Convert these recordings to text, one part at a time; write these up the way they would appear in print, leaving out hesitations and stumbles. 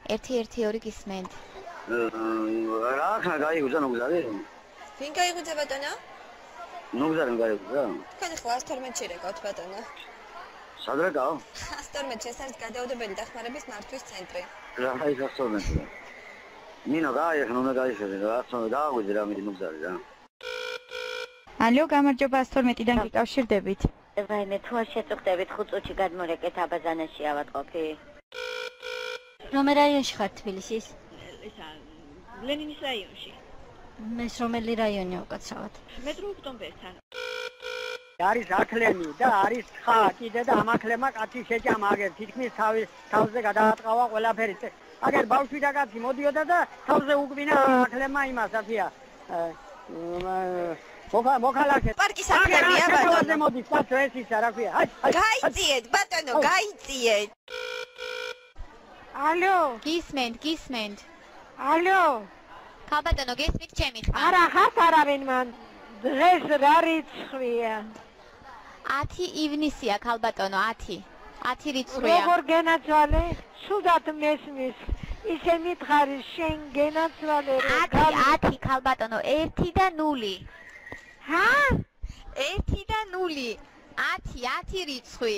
1-1-2 გისმენთ. რა ხა გაიგუზა ნუგზარი? ვინ გაიგუძა ბატონო? ნუგზარი გაიგუზა. თქვენ ხო 112-ში რეკავთ ბატონო? სად რეკავ? 112-ში ეს არის გადაუდებელი დახმარების მართვის ცენტრი. რა ის 112-ია? ნინო გაიეხ უნდა გაიხედე რა თქმა უნდა გააღვიძე რა მიდი ნუგზარი რა. ალო, გამარჯობა 112-დან გიკავშირდებით. ვაიმე, თუ არ შეწუხდებით 5 წუთში გადმორეკეთ აბაზანაში ავატყოფი. რომ რაიონში ხარ თბილისის? ესა ლენინის რაიონში. მეს რომელი რაიონი უკაცრავად? მეტრო ოქტომბერთან. არის ახლემი და არის თხა კიდე და ამ ახლემა კაცი შეჭამა აგერ თითქმის თავზე გადააწყავა ყველაფერი. აგერ ბავშვი და კაცი მოდიოდა და თავზე უგვინა ახლემა იმას აფია. მოქალაქე პარკის ახლემია ბატონო. მოდის კაცო ეს ისა რა ქვია. გაიწიეთ ბატონო, გაიწიეთ. ალო, გისმენთ. ალო. ქალბატონო, გესმით ჩემი ხმა? არა, ხას არავინ მან. დღეს რა რიცხვია? 10 ივნისია ქალბატონო, 10 რიცხვია. როგორ გენაცვალე? სუდად მესმის. ისე მითხარი შენ გენაცვალე რა? 10 ქალბატონო, 1 და 0. ჰა? 1 და 0. 10 რიცხვი.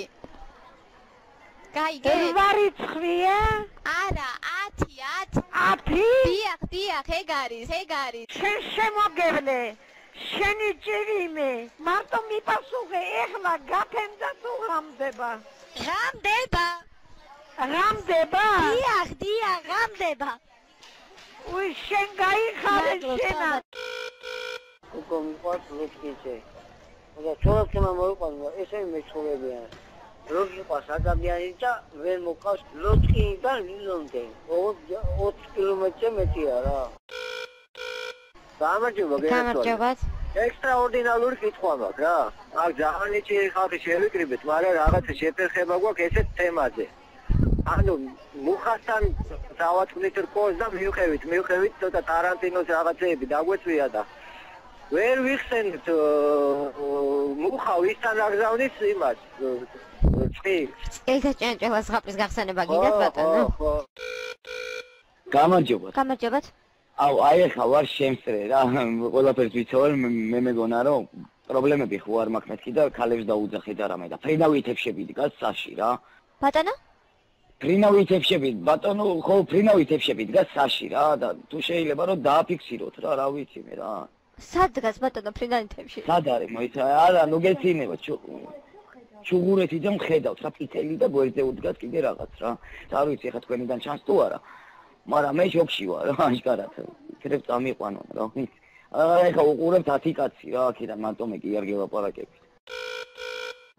გაიგე? რა რიცხვია? არა, 10. 10? დიახ, ეგ არის. შენ შემოგევლე. შენი ჭირიმე. მარტო მიპასუხე, ეხლა გაფენდა თუ რამდება? რამდება? დიახ, რამდება. უი, შენ გაიხარე შენა. უკვე მიყვარს ლოთკიჩე. და ჩოროქემა მოიყვანო, ესე მეცხოვებიან. როგი ადამიანი და ვერ მოყავს ლოთკიდან ლილონდე 20 კილომეტრზე მეტია რა. გამარჯობა. ექსტრაორდინალური კითხვა მაქვს რა. აქ ძალიან იჭირი ხალხი შევიკრიბეთ, მაგრამ რაღაცა შეფერხება გვაქვს ესეთ თემაზე. ანუ მუხასთან დავატყნით რკოს და მივხევით ცოტა ტარანტინოს რაღაცეები დაგვეწვია და ვერ ვიხსენით მუხა ვისთან აგზავნის იმას ელთა ჭიანჭველას ზღაპრის გახსენება გინდათ ბატონო? გამარჯობა. აუ, აი ახლა ვარ შემსწრე რა. ყველაფერს ვიცოვარ, მე მეგონა რომ პრობლემები ხო არ მაქვს მეთქი და ქალებს დაუძახეთ არამე და ფრინავითებშებით გასაში რა. ბატონო? ფრინავითებშებით, ბატონო, ხო ფრინავითებშებით გასაში რა და თუ შეიძლება რომ დააფიქსიროთ რა, რა ვიცი მე რა. სად დგას ბატონო ფრინავითებში? სად არის მოიცა? არა, ნუ გეცინება ჩუღურეთიდან ხედავთ რა პიტელი და გვერდზე უდგას კიდე რაღაც რა. არ ვიცი ახლა თქვენიდან ჩანს თუ არა. მაგრამ მე შოქში ვარ რა, აშკარად. იქნებ წამიყვანო რა. ახლა უყურებთ 10 კაცი რა, აქედან მარტო მე კი არ გელაპარაკებ.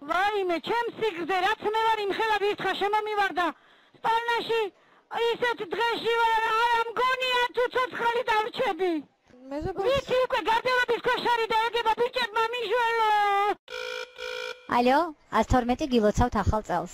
ვაიმე, ჩემ სიგრძე რაც მე ვარ იმხელა ვირთხა შემომივარდა. სტალნაში ისეთ დღეში ვარ, არა მგონია თუ ცოცხალი დავრჩები. ვიცი უკვე გარდევების ქოშარი დაეგება ბიჭებმა მიჟველო. ალო, 112 გილოცავთ ახალ წელს.